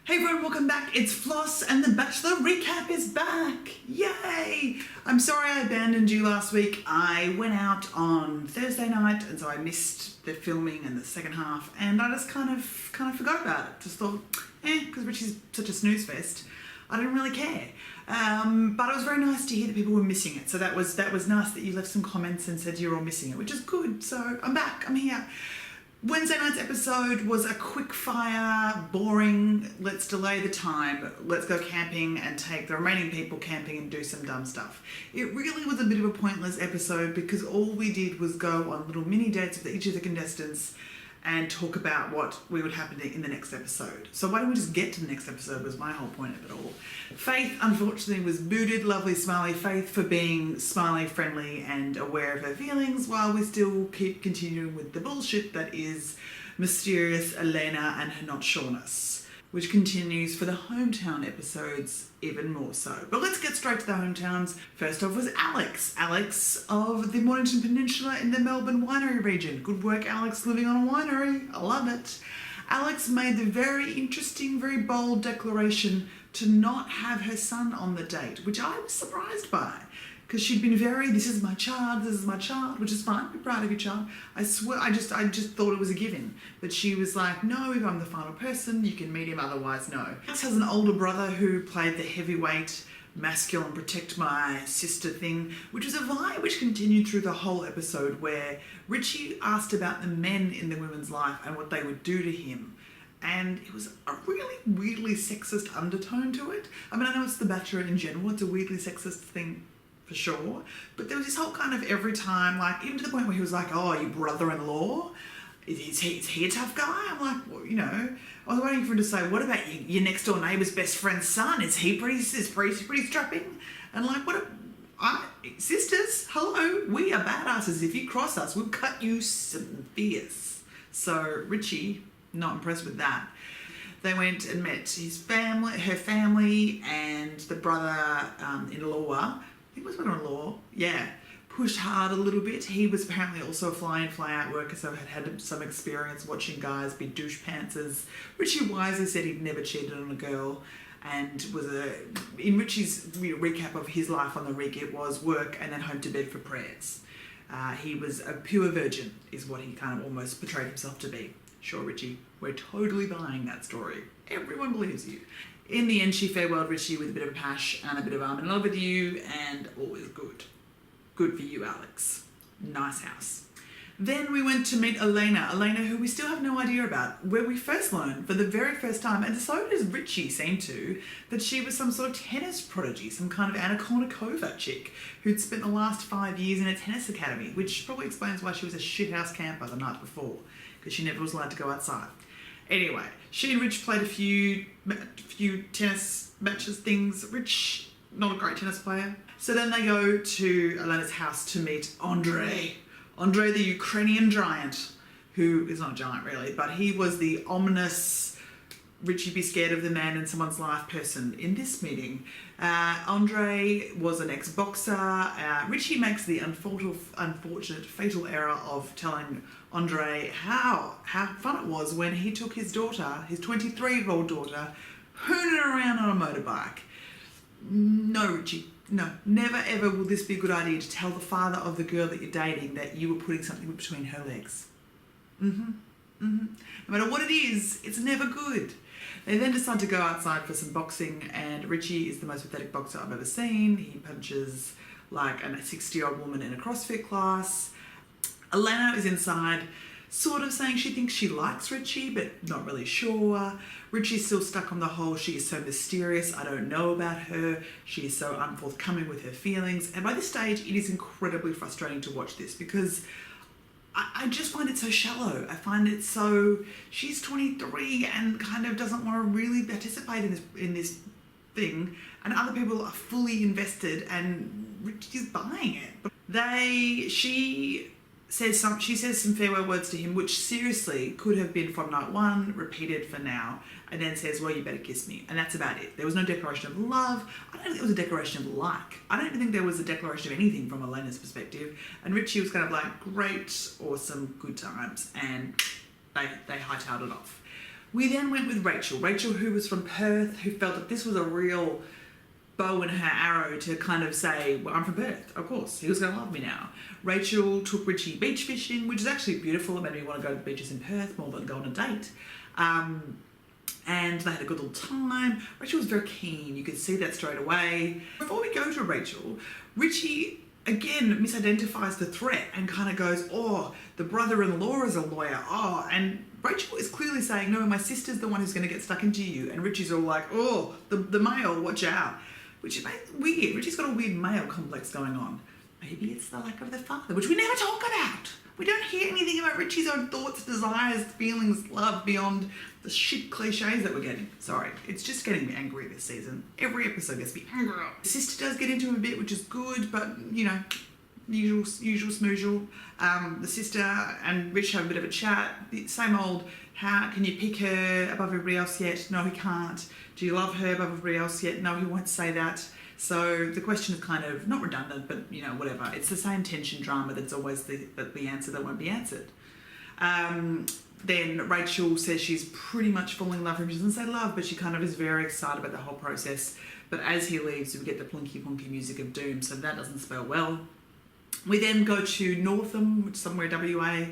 Hey everyone, welcome back. It's Floss and the Bachelor recap is back. Yay! I'm sorry I abandoned you last week. I went out on Thursday night and so I missed the filming and the second half and I just kind of forgot about it. Just thought, because Richie's such a snooze fest, I didn't really care. But it was very nice to hear that people were missing it. So that was nice that you left some comments and said you're all missing it, which is good. So I'm back, I'm here. Wednesday night's episode was a quick fire, boring, let's delay the time, let's go camping and take the remaining people camping and do some dumb stuff. It really was a bit of a pointless episode because all we did was go on little mini dates with each of the contestants and talk about what would happen in the next episode. So why don't we just get to the next episode was my whole point of it all. Faith, unfortunately, was booted. Lovely smiley Faith for being smiley, friendly and aware of her feelings while we still keep continuing with the bullshit that is mysterious Elena and her not sureness, which continues for the hometown episodes even more so. But let's get straight to the hometowns. First off was Alex. Alex of the Mornington Peninsula in the Melbourne winery region. Good work, Alex, living on a winery. I love it. Alex made the very interesting, very bold declaration to not have her son on the date, which I was surprised by. Because she'd been very, this is my child, which is fine, be proud of your child. I swear, I just thought it was a given. But she was like, no, if I'm the final person, you can meet him, otherwise no. Alex has an older brother who played the heavyweight, masculine, protect my sister thing, which was a vibe which continued through the whole episode where Richie asked about the men in the women's life and what they would do to him. And it was a really weirdly sexist undertone to it. I mean, I know it's The Bachelor in general, it's a weirdly sexist thing, for sure, but there was this whole kind of every time, like even to the point where he was like, oh, your brother-in-law, is he a tough guy? I'm like, well, you know, I was waiting for him to say, what about your next door neighbour's best friend's son? Is he pretty strapping? And like, sisters, hello, we are badasses. If you cross us, we'll cut you some fierce. So Richie, not impressed with that. They went and met his family, her family, and the brother-in-law. He was brother-in-law, yeah, pushed hard a little bit. He was apparently also a fly-in, fly-out worker, so had some experience watching guys be douche pantsers. Richie wisely said he'd never cheated on a girl, and in Richie's recap of his life on the rig, it was work and then home to bed for prayers. He was a pure virgin, is what he kind of almost portrayed himself to be. Sure, Richie, we're totally buying that story. Everyone believes you. In the end, she farewelled Richie with a bit of a pash and a bit of I'm in love with you, and all is good. Good for you, Alex. Nice house. Then we went to meet Elena, who we still have no idea about, where we first learned for the very first time, and so does Richie seem to, that she was some sort of tennis prodigy, some kind of Anna Kournikova chick who'd spent the last 5 years in a tennis academy, which probably explains why she was a shithouse camper the night before, because she never was allowed to go outside. Anyway, she and Rich played a few tennis matches things. Rich, not a great tennis player. So then they go to Elena's house to meet Andre. Andre, the Ukrainian giant, who is not a giant really, but he was the ominous Richie be scared of the man in someone's life person in this meeting. Andre was an ex-boxer. Richie makes the unfortunate fatal error of telling Andre how fun it was when he took his daughter, his 23-year-old daughter, hooning around on a motorbike. No, Richie, no. Never ever will this be a good idea to tell the father of the girl that you're dating that you were putting something between her legs. No matter what it is, it's never good. They then decide to go outside for some boxing, and Richie is the most pathetic boxer I've ever seen. He punches like a 60-year-old woman in a CrossFit class. Elena is inside, sort of saying she thinks she likes Richie, but not really sure. Richie's still stuck on the whole, she is so mysterious, I don't know about her. She is so unforthcoming with her feelings. And by this stage, it is incredibly frustrating to watch this because I just find it so shallow. I find it so, she's 23 and kind of doesn't want to really participate in this thing, and other people are fully invested and Richie's buying it. She says some farewell words to him, which seriously could have been from night one, repeated for now, and then says, well, you better kiss me. And that's about it. There was no declaration of love. I don't think there was a declaration of like. I don't even think there was a declaration of anything from Elena's perspective. And Richie was kind of like, great, awesome, good times. And they hightailed it off. We then went with Rachel. Rachel, who was from Perth, who felt that this was a real bow in her arrow to kind of say, well, I'm from Perth, of course, he was going to love me now. Rachel took Richie beach fishing, which is actually beautiful. It made me want to go to the beaches in Perth more than go on a date. And they had a good little time. Rachel was very keen. You could see that straight away. Before we go to Rachel, Richie again misidentifies the threat and kind of goes, oh, the brother-in-law is a lawyer. Oh, and Rachel is clearly saying, no, my sister's the one who's going to get stuck into you. And Richie's all like, oh, the male, watch out. Which is weird. Richie's got a weird male complex going on. Maybe it's the lack of the father, which we never talk about. We don't hear anything about Richie's own thoughts, desires, feelings, love beyond the shit cliches that we're getting. Sorry, it's just getting me angry this season. Every episode gets me angry. The sister does get into him a bit, which is good, but, you know, usual smoosual. The sister and Rich have a bit of a chat. The same old, how can you pick her above everybody else yet? No, he can't. Do you love her above everybody else yet? No, he won't say that. So the question is kind of not redundant, but, you know, whatever. It's the same tension drama that's always the answer that won't be answered. Then Rachel says she's pretty much falling in love with him. She doesn't say love, but she kind of is very excited about the whole process. But as he leaves, we get the plunky plunky music of doom, so that doesn't spell well. We then go to Northam, which is somewhere WA,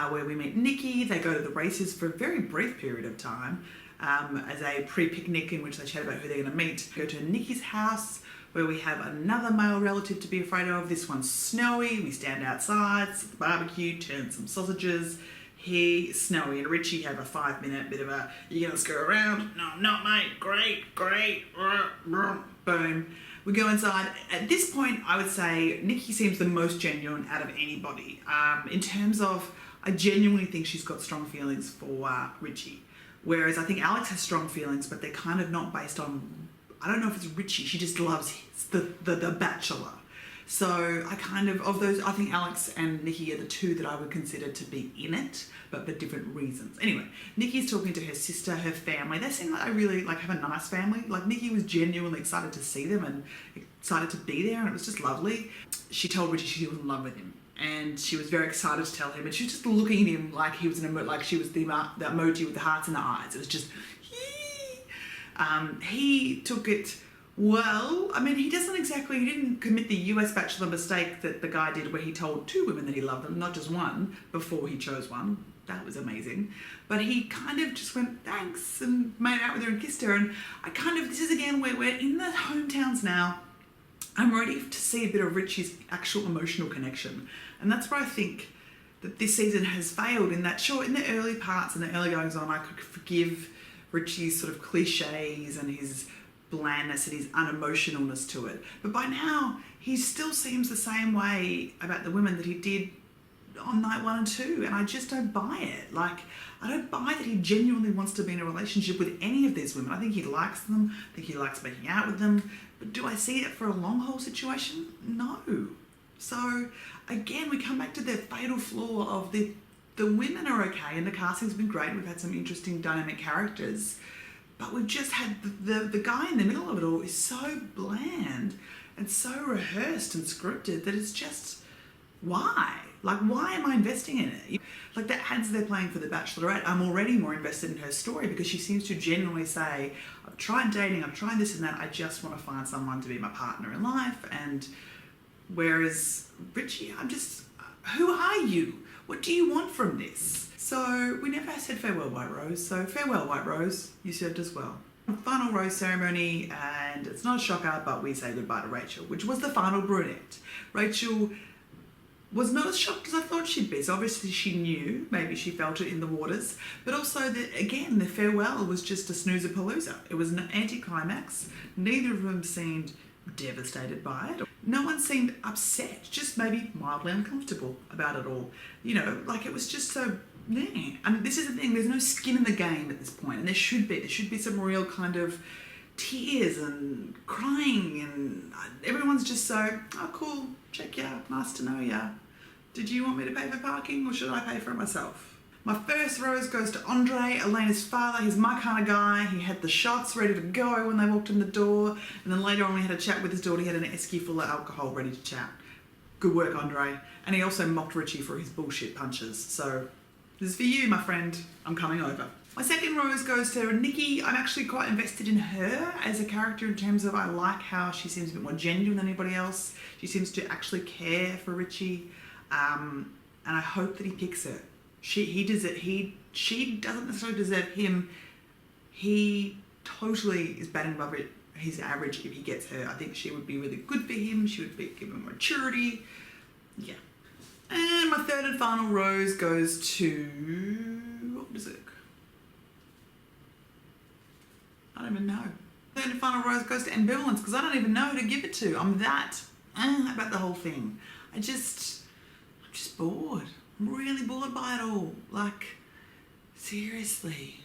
where we meet Nikki. They go to the races for a very brief period of time. As a pre-picnic in which they chat about who they're going to meet. Go to Nikki's house where we have another male relative to be afraid of. This one's Snowy. We stand outside, sit at the barbecue, turn some sausages. Snowy and Richie have a 5-minute bit of a, you going to screw around? No, I'm not, mate. Great. Boom. We go inside. At this point, I would say Nikki seems the most genuine out of anybody. In terms of, I genuinely think she's got strong feelings for Richie. Whereas I think Alex has strong feelings, but they're kind of not based on, I don't know if it's Richie, she just loves the Bachelor. So I kind of those, I think Alex and Nikki are the two that I would consider to be in it, but for different reasons. Anyway, Nikki's talking to her sister, her family. They seem like they really have a nice family. Like Nikki was genuinely excited to see them and excited to be there, and it was just lovely. She told Richie she was in love with him. And she was very excited to tell him, and she was just looking at him like he was like she was the emoji with the hearts in the eyes. It was just, he took it well. I mean, he didn't commit the US Bachelor mistake that the guy did, where he told 2 women that he loved them, not just one, before he chose one. That was amazing. But he kind of just went, thanks, and made out with her and kissed her. And this is again where we're in the hometowns now. I'm ready to see a bit of Richie's actual emotional connection. And that's where I think that this season has failed in that, sure, in the early parts and the early goings on, I could forgive Richie's sort of cliches and his blandness and his unemotionalness to it. But by now, he still seems the same way about the women that he did on night 1 and 2. And I just don't buy it. Like, I don't buy that he genuinely wants to be in a relationship with any of these women. I think he likes them. I think he likes making out with them. But do I see it for a long haul situation? No. So again, we come back to the fatal flaw of the women are okay and the casting's been great. We've had some interesting dynamic characters, but we've just had the guy in the middle of it all is so bland and so rehearsed and scripted that it's just, why? Like, why am I investing in it? Like the ads they're playing for The Bachelorette, I'm already more invested in her story because she seems to genuinely say, I've tried dating, I've tried this and that, I just want to find someone to be my partner in life. And whereas Richie, I'm just, who are you? What do you want from this? So we never said farewell, White Rose. So farewell, White Rose, you served us well. Final rose ceremony, and it's not a shocker, but we say goodbye to Rachel, which was the final brunette. Rachel was not as shocked as I thought she'd be. So obviously she knew, maybe she felt it in the waters, but also that again, the farewell was just a snoozer-palooza. It was an anticlimax. Neither of them seemed devastated by it. No one seemed upset, just maybe mildly uncomfortable about it all. You know, like it was just so, yeah. I mean, this is the thing, there's no skin in the game at this point, and there should be some real kind of tears and crying, and everyone's just so, oh cool, check ya, nice to know ya. Did you want me to pay for parking or should I pay for it myself? My first rose goes to Andre, Elena's father. He's my kind of guy. He had the shots ready to go when they walked in the door, and then later on we had a chat with his daughter. He had an esky full of alcohol ready to chat. Good work, Andre. And he also mocked Richie for his bullshit punches. So this is for you, my friend. I'm coming over. My second rose goes to Nikki. I'm actually quite invested in her as a character in terms of I like how she seems a bit more genuine than anybody else. She seems to actually care for Richie, and I hope that he picks her. She doesn't necessarily deserve him. He totally is batting above his average if he gets her. I think she would be really good for him. She would give him maturity. Yeah. And my third and final rose goes to, what is it? I don't even know. Third and final rose goes to ambivalence because I don't even know who to give it to. I'm that about the whole thing. I'm just bored. I'm really bored by it all. Like, seriously.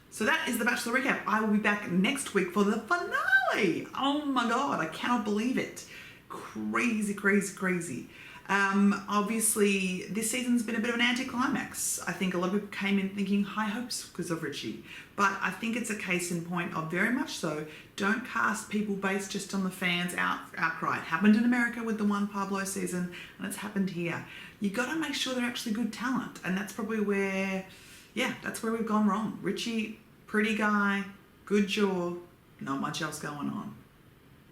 So that is the Bachelor recap. I will be back next week for the finale. Oh my God, I cannot believe it. Crazy, crazy, crazy. Obviously, this season's been a bit of an anticlimax. I think a lot of people came in thinking high hopes because of Richie. But I think it's a case in point of very much so, don't cast people based just on the fans' outcry. It happened in America with the one Pablo season, and it's happened here. You got to make sure they're actually good talent. And that's probably where, that's where we've gone wrong. Richie, pretty guy, good jaw, not much else going on.